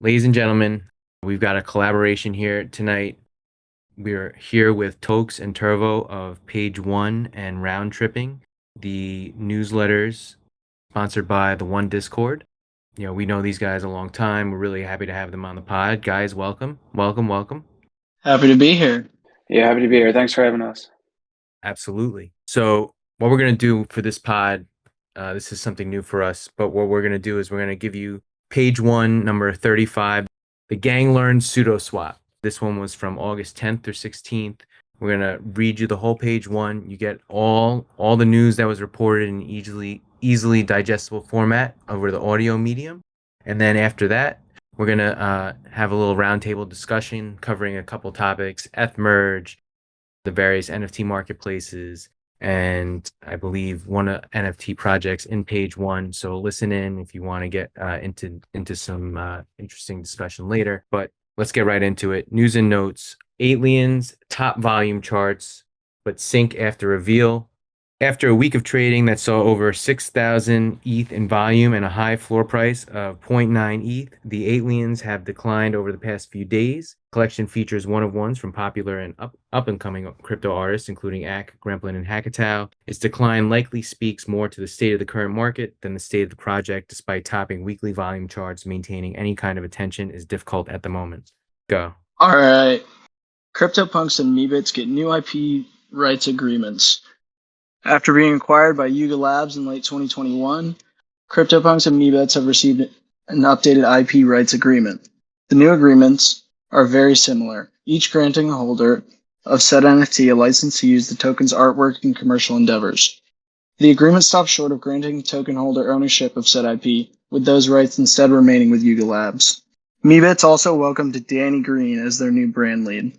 Ladies and gentlemen, we've got a collaboration here tonight. We're here with Tokes and Terv0 of Page One and Round Tripping, the newsletters sponsored by the One Discord. We know these guys a long time. We're really happy to have them on the pod. Guys, welcome. Welcome, welcome. Happy to be here. Yeah, happy to be here. Thanks for having us. Absolutely. So, what we're going to do for this pod, this is something new for us, but what we're going to do is we're going to give you Page One, number 35, the Gang Learned Pseudo Swap. This one was from August 10th or 16th. We're going to read you the whole Page One. You get all the news that was reported in easily digestible format over the audio medium. And then after that, we're going to have a little roundtable discussion covering a couple topics, ETH-Merge, the various NFT marketplaces, and I believe one of NFT projects in Page One. So listen in if you want to get into some interesting discussion later. But let's get right into it. News and notes. Aliens top volume charts, but sink after reveal. After a week of trading that saw over 6,000 ETH in volume and a high floor price of 0.9 ETH, the aliens have declined over the past few days. Collection features one-of-ones from popular and up-and-coming crypto artists, including Ack, Gremplin, and Hackatow. Its decline likely speaks more to the state of the current market than the state of the project, despite topping weekly volume charts. Maintaining any kind of attention is difficult at the moment. Go. All right. CryptoPunks and Meebits get new IP rights agreements. After being acquired by Yuga Labs in late 2021, CryptoPunks and Meebits have received an updated IP rights agreement. The new agreements are very similar, each granting a holder of said NFT a license to use the token's artwork in commercial endeavors. The agreement stops short of granting token holder ownership of said IP, with those rights instead remaining with Yuga Labs. Meebits also welcomed Danny Green as their new brand lead.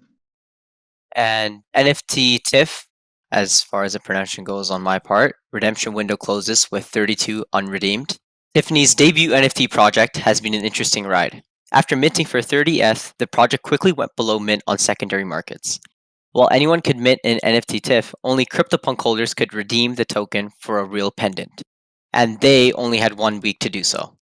And NFT TIFF, as far as the pronunciation goes on my part, redemption window closes with 32 unredeemed. Tiffany's debut NFT project has been an interesting ride. After minting for 30 ETH, the project quickly went below mint on secondary markets. While anyone could mint an NFT TIFF, only CryptoPunk holders could redeem the token for a real pendant, and they only had 1 week to do so.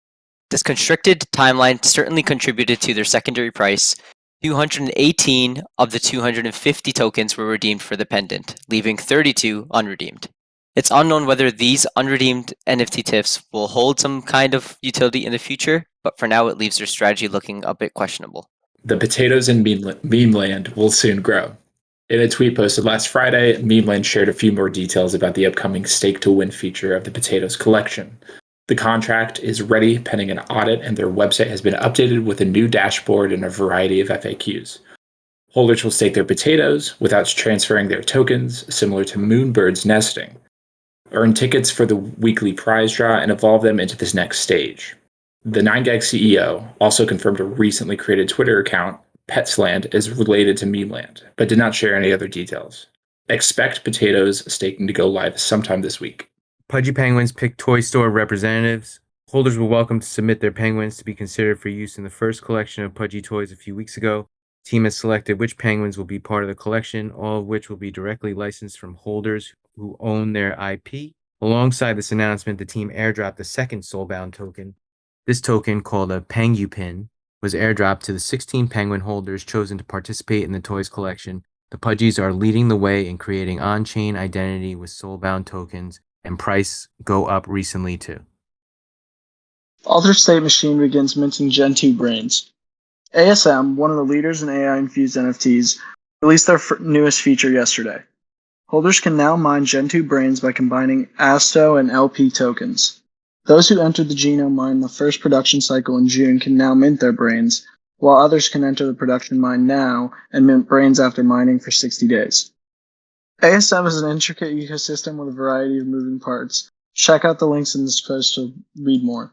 This constricted timeline certainly contributed to their secondary price. 218 of the 250 tokens were redeemed for the pendant, leaving 32 unredeemed. It's unknown whether these unredeemed NFT TIFFs will hold some kind of utility in the future, but for now it leaves their strategy looking a bit questionable. The potatoes in meme land will soon grow. In a tweet posted last Friday, Meme Land shared a few more details about the upcoming Stake to Win feature of the Potatoes collection. The contract is ready pending an audit, and their website has been updated with a new dashboard and a variety of FAQs. Holders will stake their potatoes without transferring their tokens, similar to Moonbird's nesting. Earn tickets for the weekly prize draw and evolve them into this next stage. The 9gag CEO also confirmed a recently created Twitter account, Petsland, is related to Memeland, but did not share any other details. Expect potatoes staking to go live sometime this week. Pudgy Penguins pick toy store representatives. Holders were welcome to submit their penguins to be considered for use in the first collection of Pudgy toys a few weeks ago. The team has selected which penguins will be part of the collection, all of which will be directly licensed from holders who own their IP. Alongside this announcement, the team airdropped the second Soulbound token. This token, called a Pengu Pin, was airdropped to the 16 penguin holders chosen to participate in the toys collection. The Pudgies are leading the way in creating on-chain identity with Soulbound tokens, and price go up recently too. Alter State Machine begins minting Gen 2 brains. ASM, one of the leaders in AI-infused NFTs, released their newest feature yesterday. Holders can now mine Gen 2 brains by combining ASTO and LP tokens. Those who entered the genome mine in the first production cycle in June can now mint their brains, while others can enter the production mine now and mint brains after mining for 60 days. ASM is an intricate ecosystem with a variety of moving parts. Check out the links in this post to read more.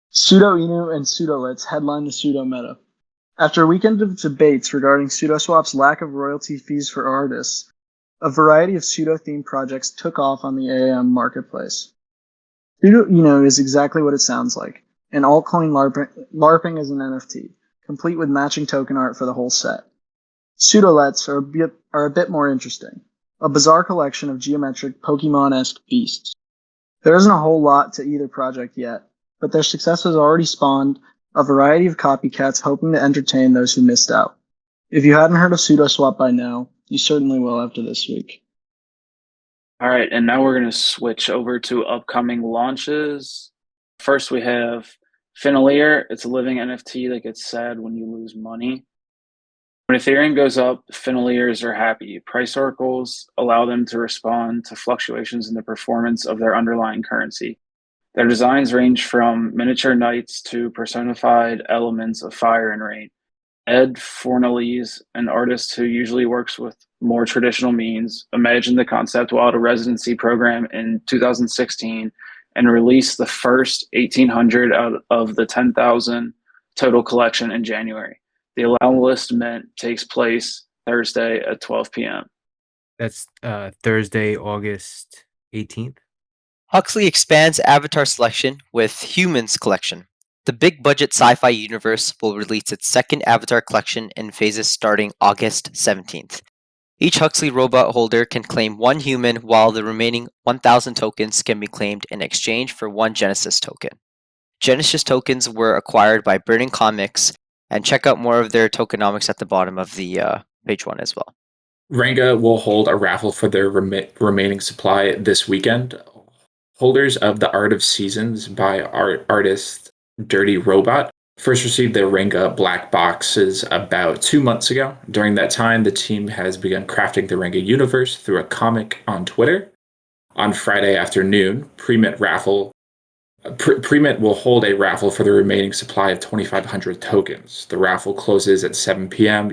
Pseudo Inu and Pseudolits headline the pseudo meta. After a weekend of debates regarding PseudoSwap's lack of royalty fees for artists, a variety of pseudo-themed projects took off on the AAM marketplace. Pseudo Inu is exactly what it sounds like, an altcoin LARPing as an NFT, complete with matching token art for the whole set. Pseudolets are a bit more interesting, a bizarre collection of geometric Pokemon-esque beasts. There isn't a whole lot to either project yet, but their success has already spawned a variety of copycats hoping to entertain those who missed out. If you hadn't heard of SudoSwap by now, you certainly will after this week. All right, and now we're going to switch over to upcoming launches. First, we have Finalier. It's a living NFT that gets sad when you lose money. When Ethereum goes up, Finaliers are happy. Price oracles allow them to respond to fluctuations in the performance of their underlying currency. Their designs range from miniature knights to personified elements of fire and rain. Ed Fornelise, an artist who usually works with more traditional means, imagined the concept while at a residency program in 2016 and released the first 1,800 out of the 10,000 total collection in January. The allow list mint takes place Thursday at 12 p.m. That's Thursday, August 18th. Huxley expands Avatar selection with Humans Collection. The big budget sci-fi universe will release its second Avatar collection in phases starting August 17th. Each Huxley robot holder can claim one human, while the remaining 1,000 tokens can be claimed in exchange for one Genesis token. Genesis tokens were acquired by Burning Comics, and check out more of their tokenomics at the bottom of the page 1 as well. Ranga will hold a raffle for their remaining supply this weekend. Holders of the Art of Seasons by artist Dirty Robot first received their Ranga black boxes about 2 months ago. During that time, the team has begun crafting the Ranga universe through a comic on Twitter. On Friday afternoon, Premint will hold a raffle for the remaining supply of 2,500 tokens. The raffle closes at 7 p.m.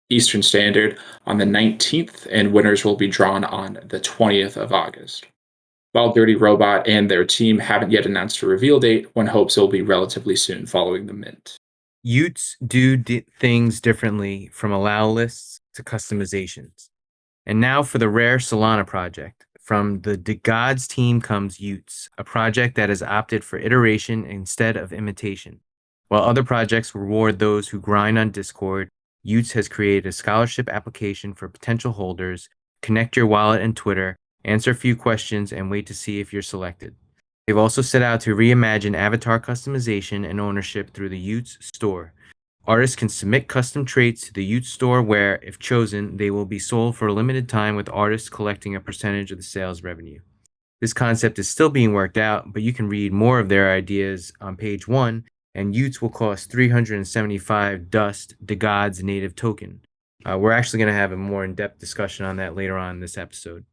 Eastern Standard on the 19th, and winners will be drawn on the 20th of August. While Dirty Robot and their team haven't yet announced a reveal date, one hopes it will be relatively soon following the mint. Utes do things differently, from allow lists to customizations. And now for the rare Solana project. From the Gods team comes Utes, a project that has opted for iteration instead of imitation. While other projects reward those who grind on Discord, Utes has created a scholarship application for potential holders. Connect your wallet and Twitter, answer a few questions, and wait to see if you're selected. They've also set out to reimagine avatar customization and ownership through the Utes store. Artists can submit custom traits to the Utes store where, if chosen, they will be sold for a limited time, with artists collecting a percentage of the sales revenue. This concept is still being worked out, but you can read more of their ideas on page 1, and Utes will cost 375 Dust, the God's native token. We're actually going to have a more in-depth discussion on that later on in this episode.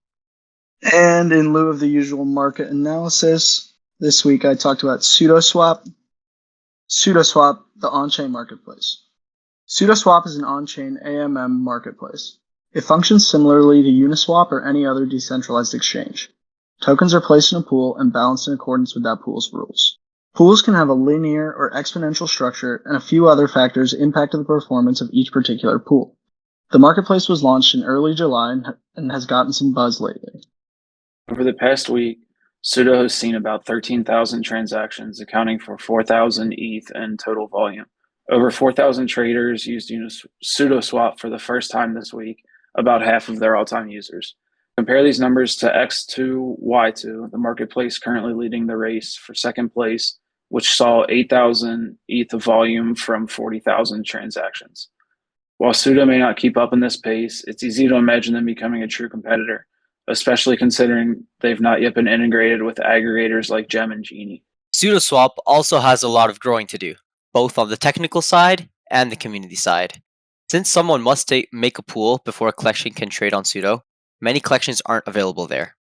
And in lieu of the usual market analysis, this week I talked about SudoSwap. SudoSwap, the on-chain marketplace. SudoSwap is an on-chain AMM marketplace. It functions similarly to Uniswap or any other decentralized exchange. Tokens are placed in a pool and balanced in accordance with that pool's rules. Pools can have a linear or exponential structure, and a few other factors impact the performance of each particular pool. The marketplace was launched in early July and has gotten some buzz lately. Over the past week, Sudo has seen about 13,000 transactions, accounting for 4,000 ETH in total volume. Over 4,000 traders used SudoSwap for the first time this week, about half of their all-time users. Compare these numbers to X2, Y2, the marketplace currently leading the race for second place, which saw 8,000 ETH of volume from 40,000 transactions. While Sudo may not keep up in this pace, it's easy to imagine them becoming a true competitor, especially considering they've not yet been integrated with aggregators like Gem and Genie. SudoSwap also has a lot of growing to do, both on the technical side and the community side. Since someone must make a pool before a collection can trade on Sudo, many collections aren't available there.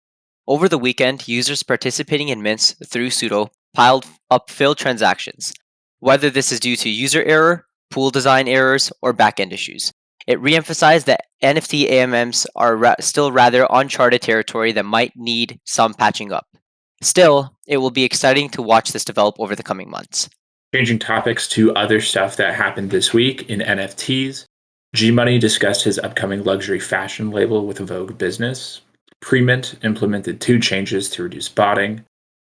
Over the weekend, users participating in mints through Sudo piled up failed transactions, whether this is due to user error, pool design errors, or backend issues. It reemphasized that NFT AMMs are still rather uncharted territory that might need some patching up. Still, it will be exciting to watch this develop over the coming months. Changing topics to other stuff that happened this week in NFTs, G-Money discussed his upcoming luxury fashion label with Vogue Business. Premint implemented 2 changes to reduce botting.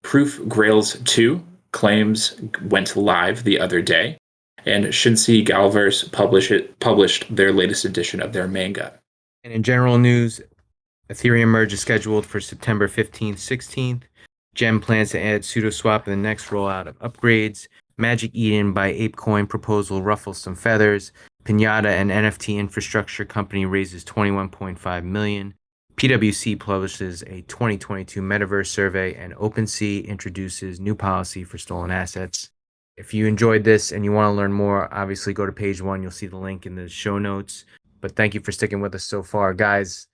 Proof Grails 2 claims went live the other day, and Shinsi Galverse published their latest edition of their manga. And in general news, Ethereum merge is scheduled for September 15th, 16th. Gem plans to add SudoSwap in the next rollout of upgrades. Magic Eden by ApeCoin proposal ruffles some feathers. Pinata and NFT infrastructure company raises 21.5 million. PwC publishes a 2022 metaverse survey, and OpenSea introduces new policy for stolen assets. If you enjoyed this and you want to learn more, obviously go to page 1. You'll see the link in the show notes. But thank you for sticking with us so far, guys.